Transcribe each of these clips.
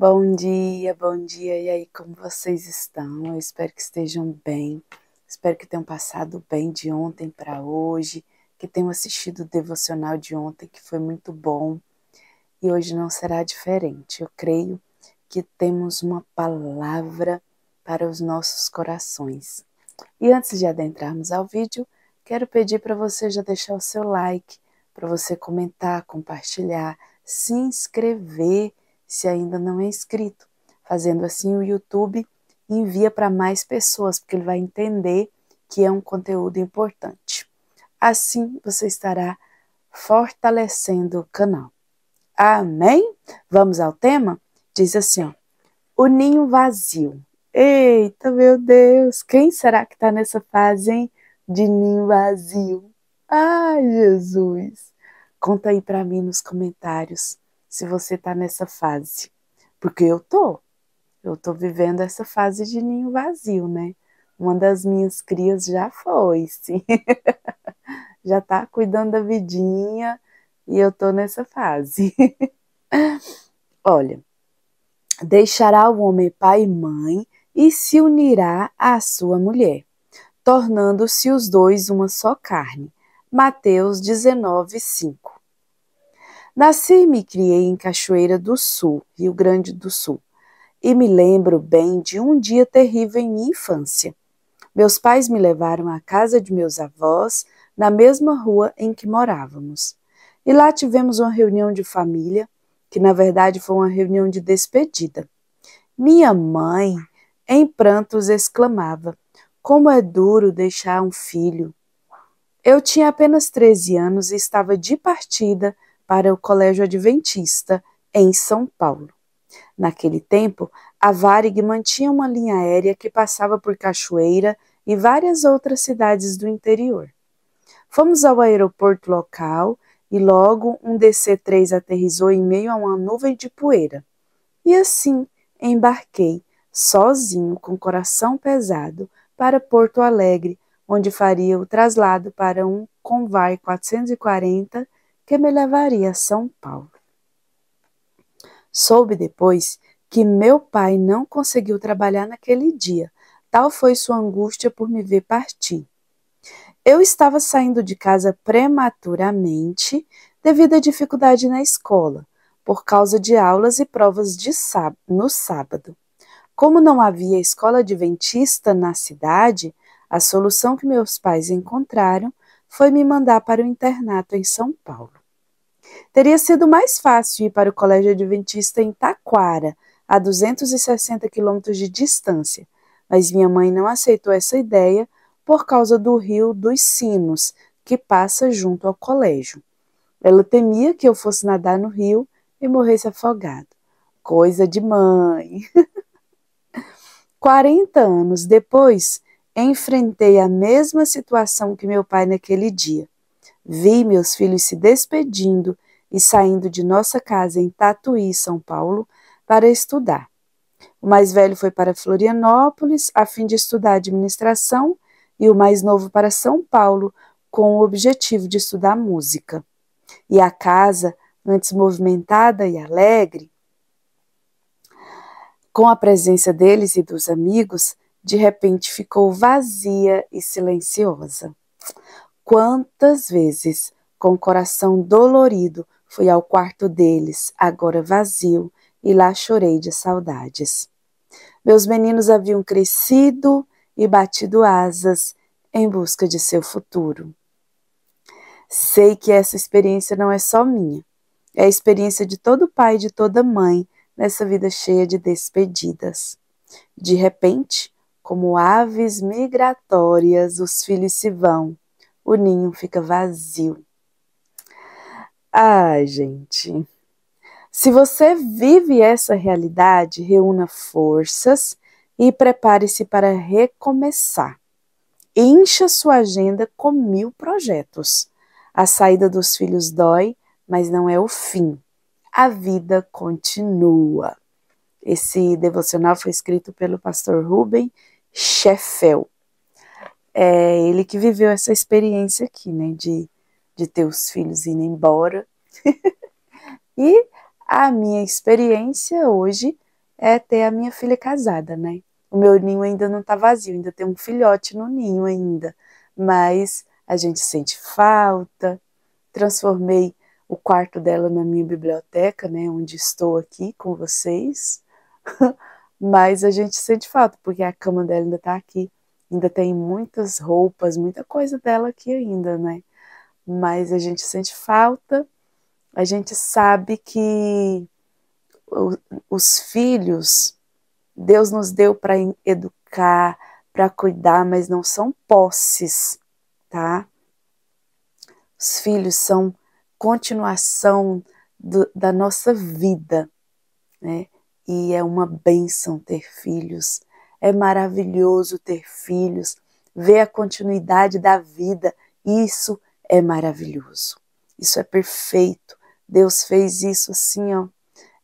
Bom dia, e aí, como vocês estão? Eu espero que estejam bem, espero que tenham passado bem de ontem para hoje, que tenham assistido o devocional de ontem, que foi muito bom, e hoje não será diferente. Eu creio que temos uma palavra para os nossos corações. E antes de adentrarmos ao vídeo, quero pedir para você já deixar o seu like, para você comentar, compartilhar, se inscrever se ainda não é inscrito. Fazendo assim, o YouTube envia para mais pessoas, porque ele vai entender que é um conteúdo importante. Assim, você estará fortalecendo o canal. Amém? Vamos ao tema? Diz assim, ó, o ninho vazio. Eita, meu Deus, quem será que está nessa fase, hein? De ninho vazio. Ai, Jesus. Conta aí para mim nos comentários se você está nessa fase. Porque eu tô. Eu tô vivendo essa fase de ninho vazio, né? Uma das minhas crias já foi, sim. Já tá cuidando da vidinha e eu tô nessa fase. Olha, deixará o homem pai e mãe e se unirá à sua mulher, tornando-se os dois uma só carne. Mateus 19:5. Nasci e me criei em Cachoeira do Sul, Rio Grande do Sul, e me lembro bem de um dia terrível em minha infância. Meus pais me levaram à casa de meus avós, na mesma rua em que morávamos. E lá tivemos uma reunião de família, que na verdade foi uma reunião de despedida. Minha mãe, em prantos, exclamava: como é duro deixar um filho. Eu tinha apenas 13 anos e estava de partida para o Colégio Adventista, em São Paulo. Naquele tempo, a Varig mantinha uma linha aérea que passava por Cachoeira e várias outras cidades do interior. Fomos ao aeroporto local e logo um DC-3 aterrissou em meio a uma nuvem de poeira. E assim embarquei, sozinho, com o coração pesado, para Porto Alegre, onde faria o traslado para um Convair 440 que me levaria a São Paulo. Soube depois que meu pai não conseguiu trabalhar naquele dia, tal foi sua angústia por me ver partir. Eu estava saindo de casa prematuramente devido à dificuldade na escola, por causa de aulas e provas no sábado. Como não havia escola adventista na cidade, a solução que meus pais encontraram foi me mandar para o internato em São Paulo. Teria sido mais fácil ir para o colégio adventista em Taquara, a 260 quilômetros de distância, mas minha mãe não aceitou essa ideia por causa do rio dos Sinos, que passa junto ao colégio. Ela temia que eu fosse nadar no rio e morresse afogado. Coisa de mãe. 40 anos depois, enfrentei a mesma situação que meu pai naquele dia. Vi meus filhos se despedindo e saindo de nossa casa em Tatuí, São Paulo, para estudar. O mais velho foi para Florianópolis, a fim de estudar administração, e o mais novo para São Paulo, com o objetivo de estudar música. E a casa, antes movimentada e alegre, com a presença deles e dos amigos, de repente ficou vazia e silenciosa. Quantas vezes, com o coração dolorido, fui ao quarto deles, agora vazio, e lá chorei de saudades. Meus meninos haviam crescido e batido asas em busca de seu futuro. Sei que essa experiência não é só minha, é a experiência de todo pai e de toda mãe nessa vida cheia de despedidas. De repente, como aves migratórias, os filhos se vão, o ninho fica vazio. Ai, gente, se você vive essa realidade, reúna forças e prepare-se para recomeçar. Encha sua agenda com 1000 projetos. A saída dos filhos dói, mas não é o fim. A vida continua. Esse devocional foi escrito pelo pastor Ruben Sheffel. É ele que viveu essa experiência aqui, né, de ter os filhos indo embora. E a minha experiência hoje é ter a minha filha casada, né? O meu ninho ainda não tá vazio, ainda tem um filhote no ninho ainda, mas a gente sente falta. Transformei o quarto dela na minha biblioteca, né, onde estou aqui com vocês. Mas a gente sente falta, porque a cama dela ainda tá aqui. Ainda tem muitas roupas, muita coisa dela aqui ainda, né? Mas a gente sente falta. A gente sabe que os filhos, Deus nos deu para educar, para cuidar, mas não são posses, tá? Os filhos são continuação da nossa vida, né? E é uma bênção ter filhos, é maravilhoso ter filhos, ver a continuidade da vida, isso é maravilhoso, isso é perfeito. Deus fez isso assim, ó,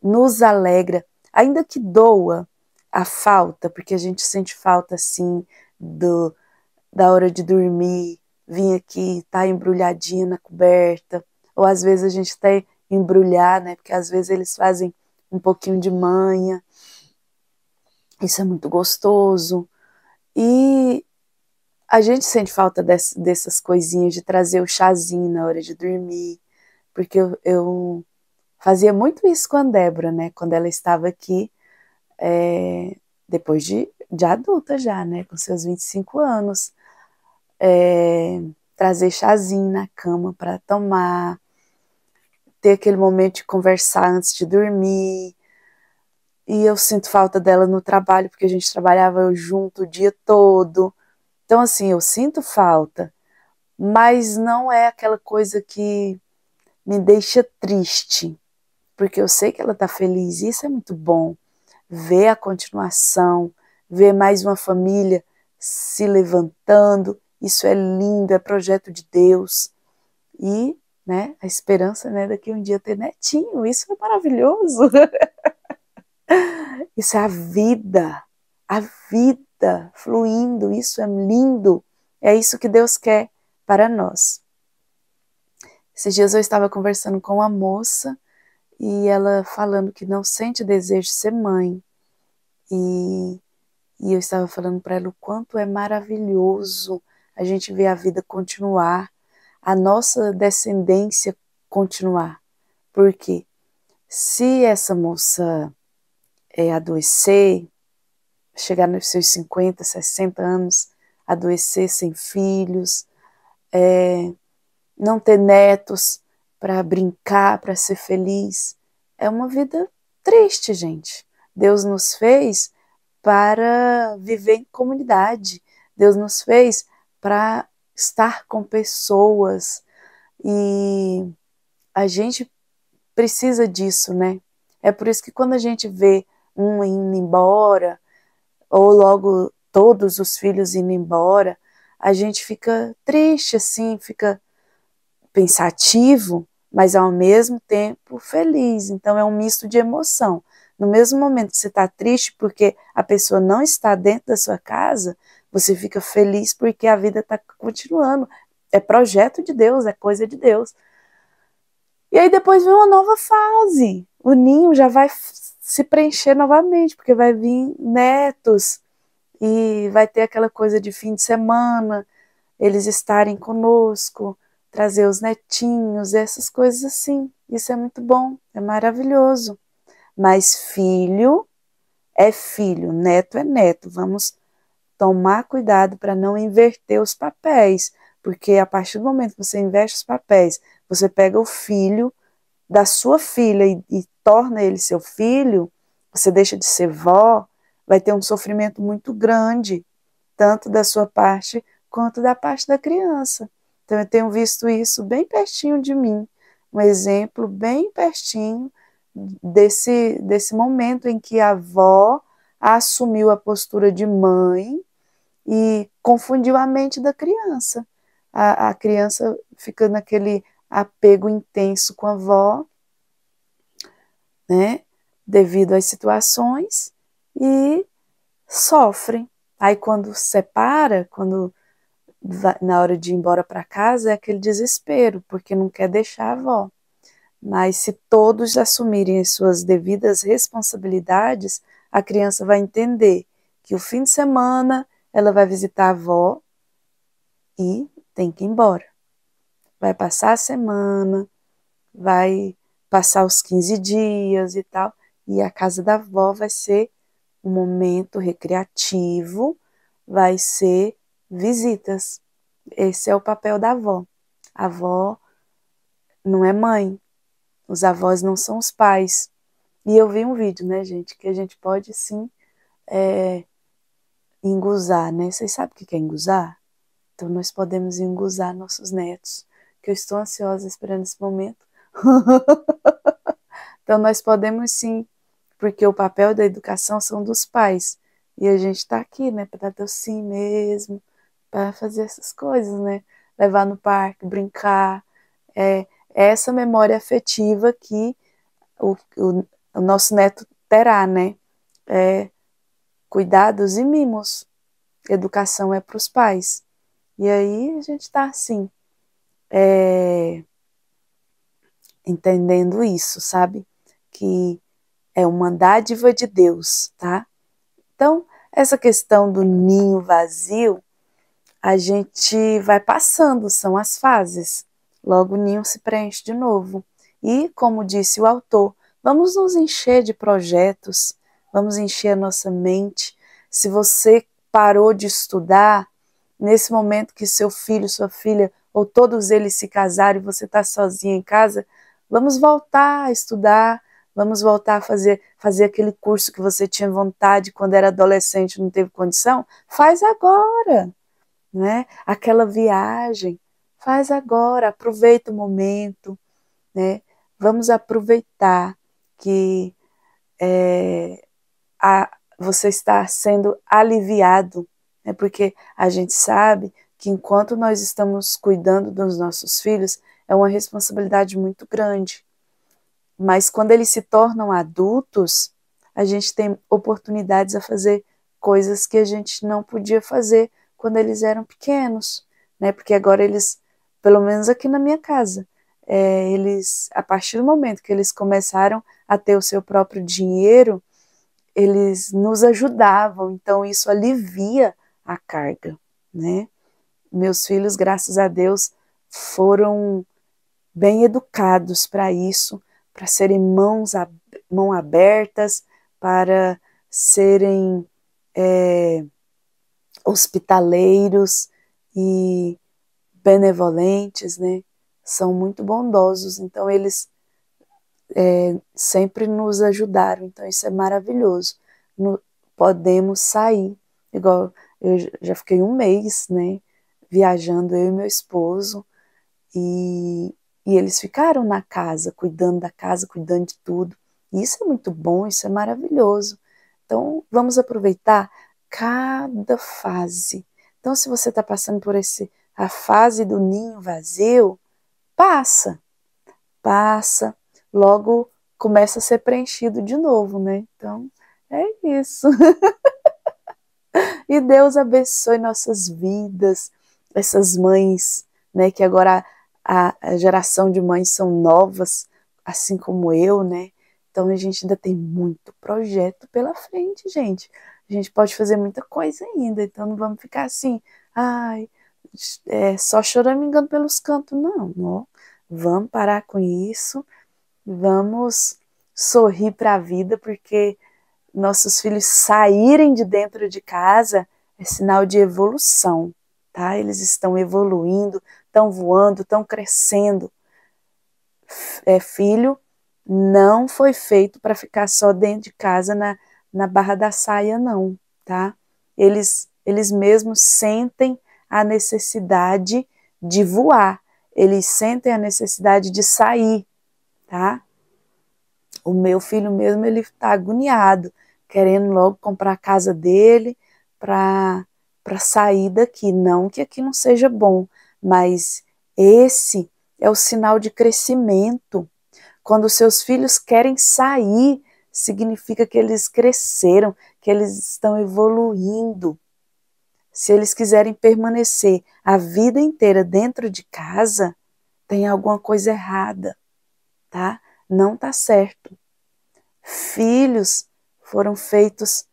nos alegra, ainda que doa a falta, porque a gente sente falta assim da hora de dormir, vir aqui, tá embrulhadinha na coberta, ou às vezes a gente tá embrulhar, né? Porque às vezes eles fazem um pouquinho de manha. Isso é muito gostoso. E a gente sente falta dessas coisinhas de trazer o chazinho na hora de dormir, porque eu fazia muito isso com a Débora, né? Quando ela estava aqui, depois de adulta já, né? Com seus 25 anos. Trazer chazinho na cama para tomar, ter aquele momento de conversar antes de dormir. E eu sinto falta dela no trabalho, porque a gente trabalhava junto o dia todo. Então, assim, eu sinto falta, mas não é aquela coisa que me deixa triste, porque eu sei que ela está feliz, e isso é muito bom. Ver a continuação, ver mais uma família se levantando, isso é lindo, é projeto de Deus. E, né, a esperança, né, daqui um dia ter netinho, isso é maravilhoso. Isso é a vida fluindo, isso é lindo. É isso que Deus quer para nós. Esses dias eu estava conversando com uma moça e ela falando que não sente desejo de ser mãe. E eu estava falando para ela o quanto é maravilhoso a gente ver a vida continuar, a nossa descendência continuar. Porque se essa moça adoecer, chegar nos seus 50, 60 anos, adoecer sem filhos, não ter netos para brincar, para ser feliz, é uma vida triste, gente. Deus nos fez para viver em comunidade. Deus nos fez para estar com pessoas e a gente precisa disso, né? É por isso que quando a gente vê um indo embora, ou logo todos os filhos indo embora, a gente fica triste, assim, fica pensativo, mas ao mesmo tempo feliz. Então é um misto de emoção. No mesmo momento que você está triste porque a pessoa não está dentro da sua casa, você fica feliz porque a vida está continuando. É projeto de Deus, é coisa de Deus. E aí depois vem uma nova fase. O ninho já vai se preencher novamente, porque vai vir netos e vai ter aquela coisa de fim de semana, eles estarem conosco, trazer os netinhos, essas coisas assim. Isso é muito bom, é maravilhoso. Mas filho é filho, neto é neto. Vamos tomar cuidado para não inverter os papéis, porque a partir do momento que você inverte os papéis, você pega o filho da sua filha e torna ele seu filho, você deixa de ser vó, vai ter um sofrimento muito grande, tanto da sua parte quanto da parte da criança. Então eu tenho visto isso bem pertinho de mim, um exemplo bem pertinho desse momento em que a avó assumiu a postura de mãe e confundiu a mente da criança. A criança fica naquele apego intenso com a avó, né, devido às situações, e sofrem. Aí quando separa, quando na hora de ir embora para casa, é aquele desespero, porque não quer deixar a avó. Mas se todos assumirem as suas devidas responsabilidades, a criança vai entender que o fim de semana ela vai visitar a avó e tem que ir embora. Vai passar a semana, vai passar os 15 dias e tal, e a casa da avó vai ser um momento recreativo, vai ser visitas. Esse é o papel da avó. A avó não é mãe, os avós não são os pais. E eu vi um vídeo, né, gente, que a gente pode sim engusar, né? Vocês sabem o que é engusar? Então nós podemos engusar nossos netos, que eu estou ansiosa esperando esse momento. Então nós podemos sim, porque o papel da educação são dos pais. E a gente está aqui, né, para dar sim mesmo, para fazer essas coisas, né? Levar no parque, brincar. É essa memória afetiva que o nosso neto terá, né? É, cuidados e mimos. Educação é para os pais. E aí a gente está assim, entendendo isso, sabe? Que é uma dádiva de Deus, tá? Então, essa questão do ninho vazio, a gente vai passando, são as fases. Logo o ninho se preenche de novo. E, como disse o autor, vamos nos encher de projetos, vamos encher a nossa mente. Se você parou de estudar, nesse momento que seu filho, sua filha, ou todos eles se casarem e você está sozinha em casa, vamos voltar a estudar, vamos voltar a fazer aquele curso que você tinha vontade quando era adolescente e não teve condição. Faz agora, né? Aquela viagem, faz agora, aproveita o momento, né? Vamos aproveitar que você está sendo aliviado, né? Porque a gente sabe que enquanto nós estamos cuidando dos nossos filhos, é uma responsabilidade muito grande. Mas quando eles se tornam adultos, a gente tem oportunidades a fazer coisas que a gente não podia fazer quando eles eram pequenos, né? Porque agora eles, pelo menos aqui na minha casa, eles, a partir do momento que eles começaram a ter o seu próprio dinheiro, eles nos ajudavam, então isso alivia a carga, né? Meus filhos, graças a Deus, foram bem educados para isso, para serem mão abertas, para serem hospitaleiros e benevolentes, né? São muito bondosos, então eles sempre nos ajudaram, então isso é maravilhoso. Podemos sair, igual eu já fiquei um mês, né, viajando, eu e meu esposo, e eles ficaram na casa, cuidando da casa, cuidando de tudo. E isso é muito bom, isso é maravilhoso. Então, vamos aproveitar cada fase. Então, se você está passando por a fase do ninho vazio, passa, logo começa a ser preenchido de novo, né? Então, é isso. E Deus abençoe nossas vidas, essas mães, né? Que agora a geração de mães são novas, assim como eu, né? Então a gente ainda tem muito projeto pela frente, gente. A gente pode fazer muita coisa ainda, então não vamos ficar assim, ai, só choramingando pelos cantos, não, não. Vamos parar com isso, vamos sorrir para a vida, porque nossos filhos saírem de dentro de casa é sinal de evolução, tá? Eles estão evoluindo, estão voando, estão crescendo. Filho não foi feito para ficar só dentro de casa na barra da saia, não, tá? Eles mesmos sentem a necessidade de voar, eles sentem a necessidade de sair, tá? O meu filho mesmo, ele está agoniado, querendo logo comprar a casa dele para sair daqui. Não que aqui não seja bom, mas esse é o sinal de crescimento. Quando os seus filhos querem sair, significa que eles cresceram, que eles estão evoluindo. Se eles quiserem permanecer a vida inteira dentro de casa, tem alguma coisa errada, tá? Não tá certo. Filhos foram feitos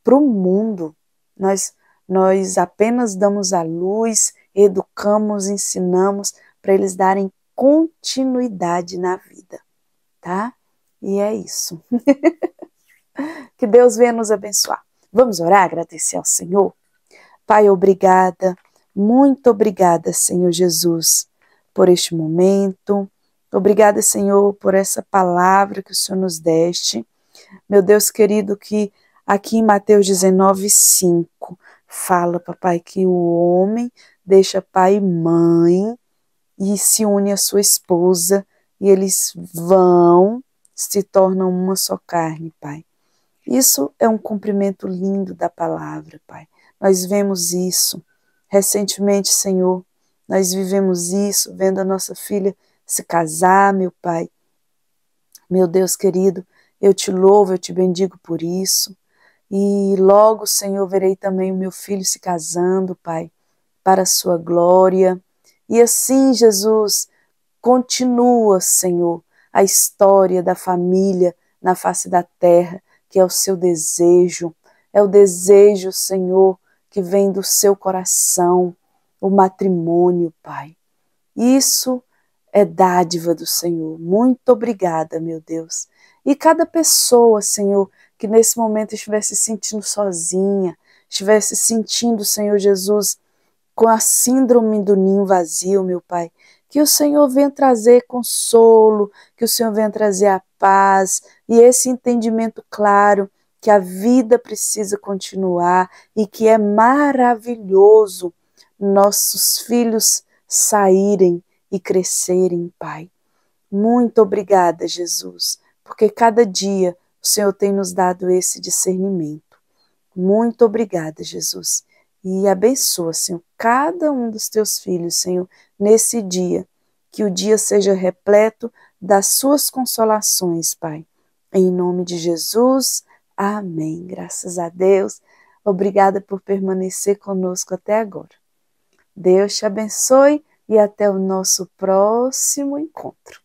para o mundo. Nós apenas damos a luz, educamos, ensinamos para eles darem continuidade na vida, tá? E é isso. Que Deus venha nos abençoar. Vamos orar, agradecer ao Senhor? Pai, obrigada, muito obrigada, Senhor Jesus, por este momento. Obrigada, Senhor, por essa palavra que o Senhor nos deste. Meu Deus querido, que aqui em Mateus 19:5 fala, papai, que o homem deixa pai e mãe e se une à sua esposa e eles se tornam uma só carne, pai. Isso é um cumprimento lindo da palavra, pai. Nós vemos isso recentemente, Senhor. Nós vivemos isso, vendo a nossa filha se casar, meu pai. Meu Deus querido, eu te louvo, eu te bendigo por isso. E logo, Senhor, verei também o meu filho se casando, Pai, para a sua glória. E assim, Jesus, continua, Senhor, a história da família na face da terra, que é o seu desejo. É o desejo, Senhor, que vem do seu coração, o matrimônio, Pai. Isso é dádiva do Senhor. Muito obrigada, meu Deus. E cada pessoa, Senhor, que nesse momento estivesse se sentindo sozinha, estivesse sentindo, Senhor Jesus, com a síndrome do ninho vazio, meu Pai, que o Senhor venha trazer consolo, que o Senhor venha trazer a paz e esse entendimento claro que a vida precisa continuar e que é maravilhoso nossos filhos saírem e crescerem, Pai. Muito obrigada, Jesus, porque cada dia o Senhor tem nos dado esse discernimento. Muito obrigada, Jesus. E abençoa, Senhor, cada um dos teus filhos, Senhor, nesse dia. Que o dia seja repleto das suas consolações, Pai. Em nome de Jesus, amém. Graças a Deus. Obrigada por permanecer conosco até agora. Deus te abençoe e até o nosso próximo encontro.